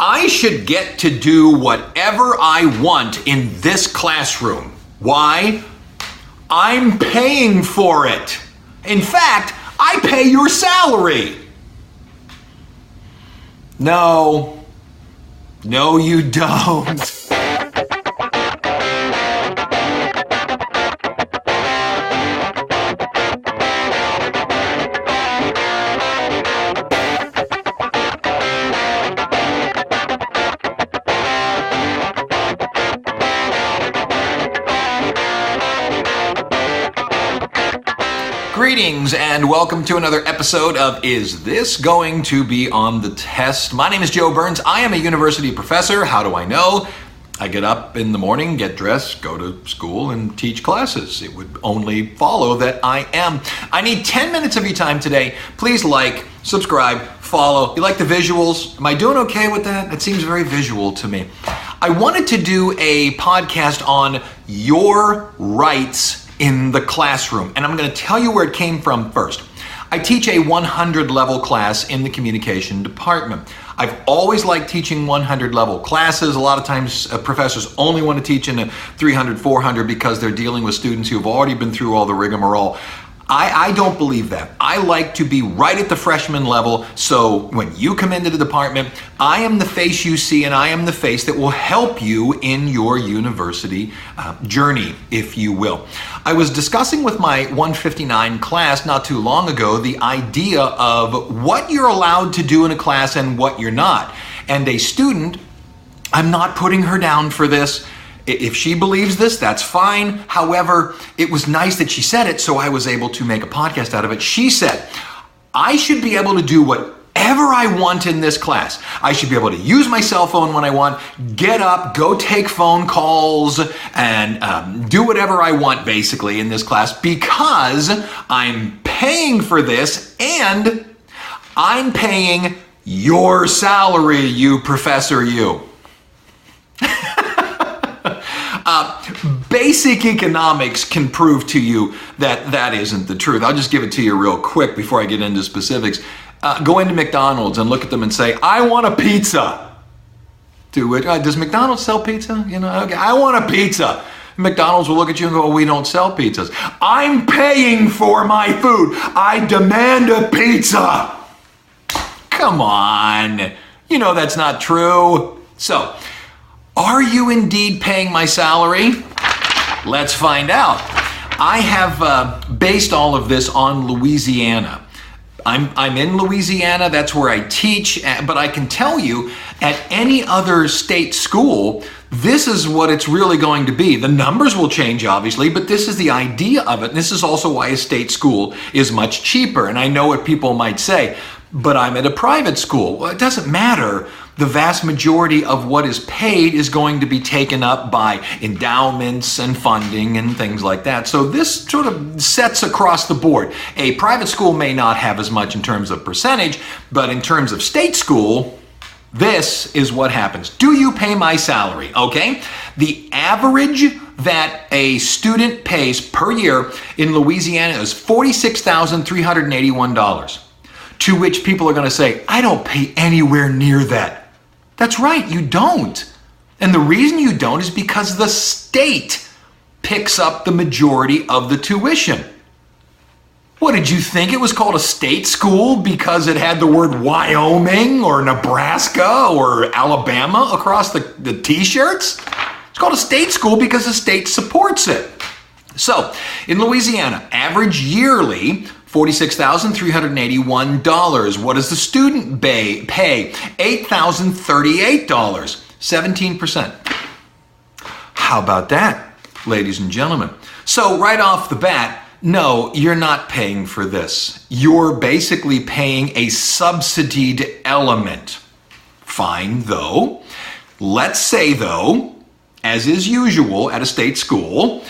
I should get to do whatever I want in this classroom. Why? I'm paying for it. In fact, I pay your salary. No, you don't. Greetings and welcome to another episode of Is This Going to Be on the Test? My name is Joe Burns. I am a university professor. How do I know? I get up in the morning, get dressed, go to school, and teach classes. It would only follow that I am. I need 10 minutes of your time today. Please like, subscribe, follow. You like the visuals? Am I doing okay with that? It seems very visual to me. I wanted to do a podcast on your rights in the classroom, and I'm going to tell you where it came from first. I teach a 100 level class in the communication department. I've always liked teaching 100 level classes. A lot of times professors only want to teach in a 300, 400 because they're dealing with students who have already been through all the rigmarole. I don't believe that. I like to be right at the freshman level, so when you come into the department, I am the face you see and I am the face that will help you in your university journey, if you will. I was discussing with my 159 class not too long ago the idea of what you're allowed to do in a class and what you're not. And a student, I'm not putting her down for this. If she believes this, that's fine. However, it was nice that she said it, so I was able to make a podcast out of it. She said, I should be able to do whatever I want in this class. I should be able to use my cell phone when I want, get up, go take phone calls, and do whatever I want, basically, in this class because I'm paying for this and I'm paying your salary, you professor, you. Basic economics can prove to you that that isn't the truth. I'll just give it to you real quick before I get into specifics. Go into McDonald's and look at them and say, I want a pizza. Does McDonald's sell pizza? Okay, I want a pizza. McDonald's will look at you and go, we don't sell pizzas. I'm paying for my food. I demand a pizza. Come on. You know that's not true. So, are you indeed paying my salary? Let's find out. I have based all of this on Louisiana. I'm in Louisiana, that's where I teach, but I can tell you at any other state school, this is what it's really going to be. The numbers will change, obviously, but this is the idea of it. And this is also why a state school is much cheaper. And I know what people might say, but I'm at a private school. Well, it doesn't matter. The vast majority of what is paid is going to be taken up by endowments and funding and things like that. So this sort of sets across the board. A private school may not have as much in terms of percentage, but in terms of state school, this is what happens. Do you pay my salary? Okay. The average that a student pays per year in Louisiana is $46,381. To which people are going to say, I don't pay anywhere near that. That's right, you don't. And the reason you don't is because the state picks up the majority of the tuition. What, did you think it was called a state school because it had the word Wyoming or Nebraska or Alabama across the t-shirts? It's called a state school because the state supports it. So, in Louisiana, average yearly, $46,381. What does the student pay? $8,038, 17%. How about that, ladies and gentlemen? So right off the bat, no, you're not paying for this. You're basically paying a subsidied element. Fine, though. Let's say, though, as is usual at a state school,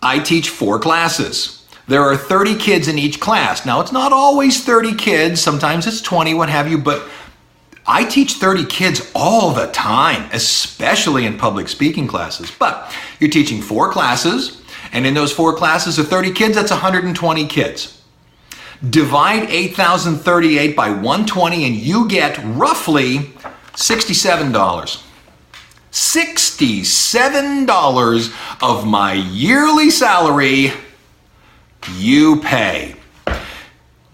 I teach 4 classes. There are 30 kids in each class. Now, it's not always 30 kids. Sometimes it's 20, what have you, but I teach 30 kids all the time, especially in public speaking classes. But you're teaching 4 classes, and in those 4 classes of 30 kids, that's 120 kids. Divide 8,038 by 120, and you get roughly $67. $67 of my yearly salary you pay.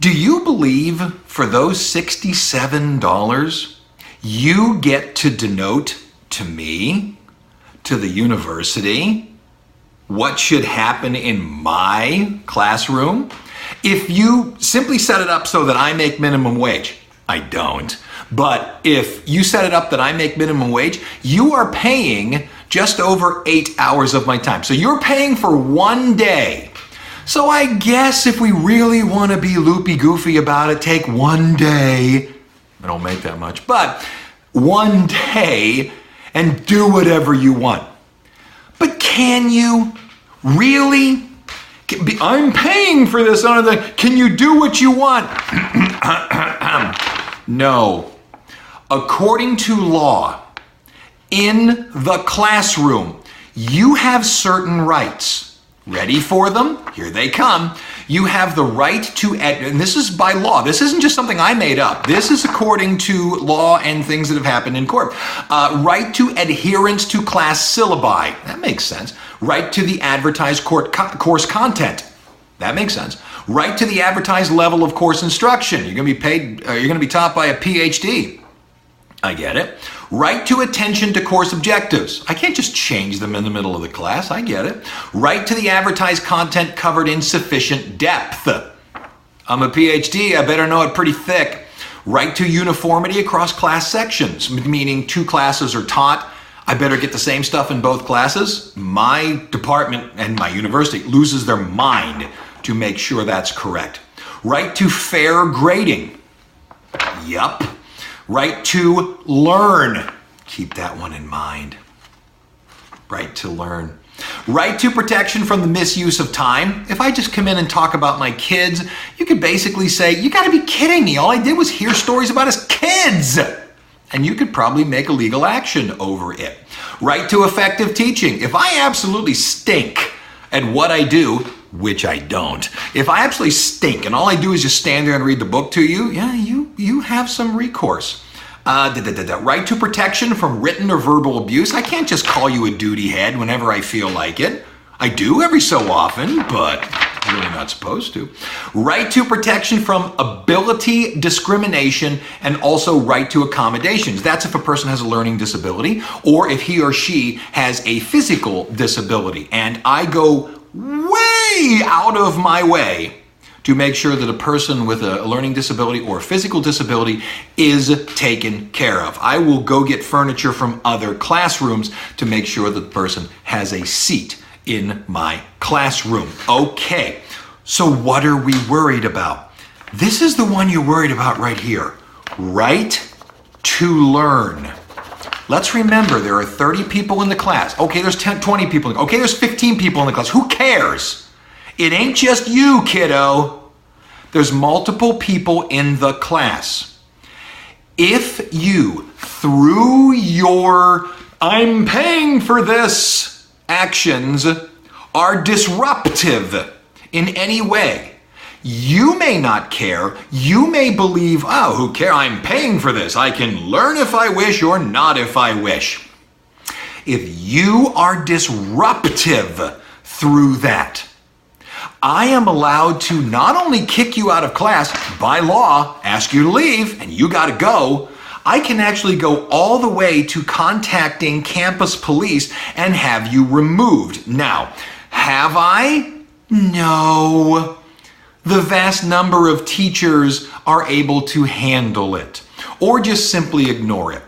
Do you believe for those $67 you get to denote to me, to the university, what should happen in my classroom? If you simply set it up so that I make minimum wage, I don't. But if you set it up that I make minimum wage, you are paying just over 8 hours of my time. So you're paying for one day. So I guess if we really want to be loopy-goofy about it, take one day. I don't make that much, but one day and do whatever you want. But can you really? I'm paying for this. Can you do what you want? No. According to law, in the classroom, you have certain rights. Ready for them? Here they come. You have the right to, and this is by law. This isn't just something I made up. This is according to law and things that have happened in court. Right to adherence to class syllabi. That makes sense. Right to the advertised course content. That makes sense. Right to the advertised level of course instruction. You're going to be paid, you're going to be taught by a PhD. I get it. Right to attention to course objectives. I can't just change them in the middle of the class. I get it. Right to the advertised content covered in sufficient depth. I'm a PhD. I better know it pretty thick. Right to uniformity across class sections, meaning 2 classes are taught. I better get the same stuff in both classes. My department and my university loses their mind to make sure that's correct. Right to fair grading. Yup. Right to learn. Keep that one in mind. Right to learn. Right to protection from the misuse of time. If I just come in and talk about my kids, you could basically say, you gotta be kidding me. All I did was hear stories about his kids. And you could probably make a legal action over it. Right to effective teaching. If I absolutely stink at what I do, which I don't. If I absolutely stink and all I do is just stand there and read the book to you, yeah, you have some recourse. Right to protection from written or verbal abuse. I can't just call you a duty head whenever I feel like it. I do every so often, but I'm really not supposed to. Right to protection from ability discrimination and also right to accommodations. That's if a person has a learning disability or if he or she has a physical disability. And I go way out of my way to make sure that a person with a learning disability or a physical disability is taken care of. I will go get furniture from other classrooms to make sure that the person has a seat in my classroom. Okay, so what are we worried about? This is the one you're worried about right here. Right to learn. Let's remember there are 30 people in the class. Okay, there's 20 people. Okay, there's 15 people in the class. Who cares? It ain't just you, kiddo. There's multiple people in the class. If you, through your I'm paying for this actions, are disruptive in any way, you may not care. You may believe, oh, who cares? I'm paying for this. I can learn if I wish or not if I wish. If you are disruptive through that, I am allowed to not only kick you out of class, by law, ask you to leave, and you gotta go. I can actually go all the way to contacting campus police and have you removed. Now, have I? No. The vast number of teachers are able to handle it, or just simply ignore it.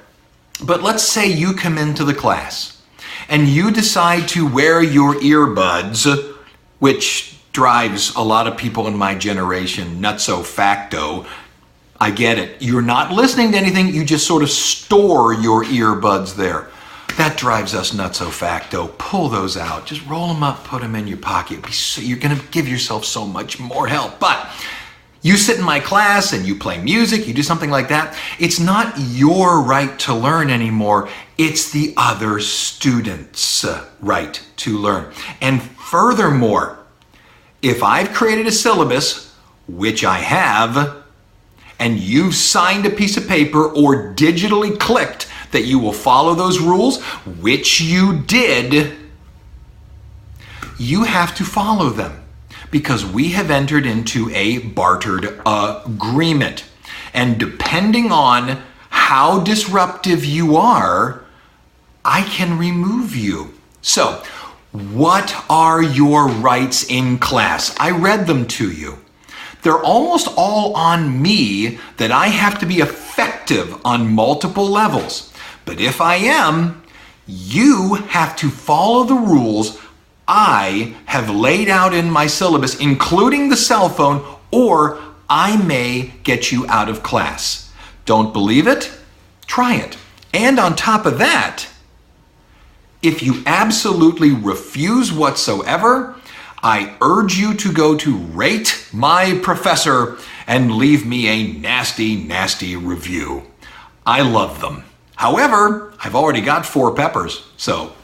But let's say you come into the class and you decide to wear your earbuds, which drives a lot of people in my generation nutso facto. I get it. You're not listening to anything. You just sort of store your earbuds there. That drives us nutso facto. Pull those out. Just roll them up, put them in your pocket. You're going to give yourself so much more help. But you sit in my class and you play music, you do something like that. It's not your right to learn anymore. It's the other students' right to learn. And furthermore, if I've created a syllabus, which I have, and you've signed a piece of paper or digitally clicked that you will follow those rules, which you did, you have to follow them because we have entered into a bartered agreement. And depending on how disruptive you are, I can remove you. So, what are your rights in class? I read them to you. They're almost all on me that I have to be effective on multiple levels. But if I am, you have to follow the rules I have laid out in my syllabus, including the cell phone, or I may get you out of class. Don't believe it? Try it. And on top of that, if you absolutely refuse whatsoever, I urge you to go to Rate My Professor and leave me a nasty, nasty review. I love them. However, I've already got 4 peppers, so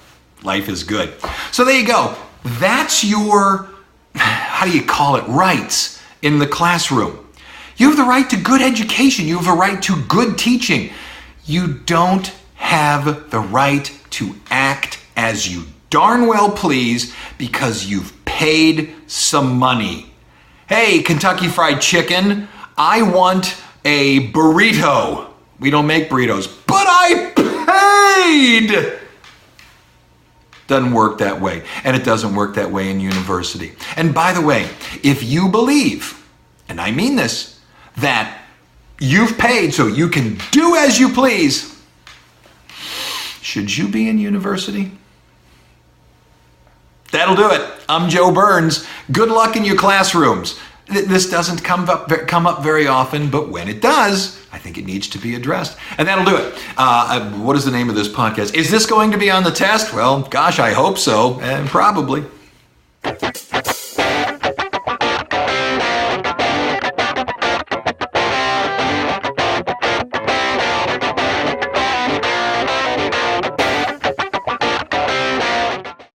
life is good. So there you go. That's your, rights in the classroom. You have the right to good education. You have a right to good teaching. You don't have the right to act as you darn well please because you've paid some money. Hey, Kentucky Fried Chicken, I want a burrito. We don't make burritos, but I paid. Doesn't work that way, and it doesn't work that way in university. And by the way, if you believe, and I mean this, that you've paid so you can do as you please, should you be in university? That'll do it. I'm Joe Burns. Good luck in your classrooms. This doesn't come up very often, but when it does, I think it needs to be addressed. And that'll do it. What is the name of this podcast? Is this going to be on the test? Well, gosh, I hope so. And probably.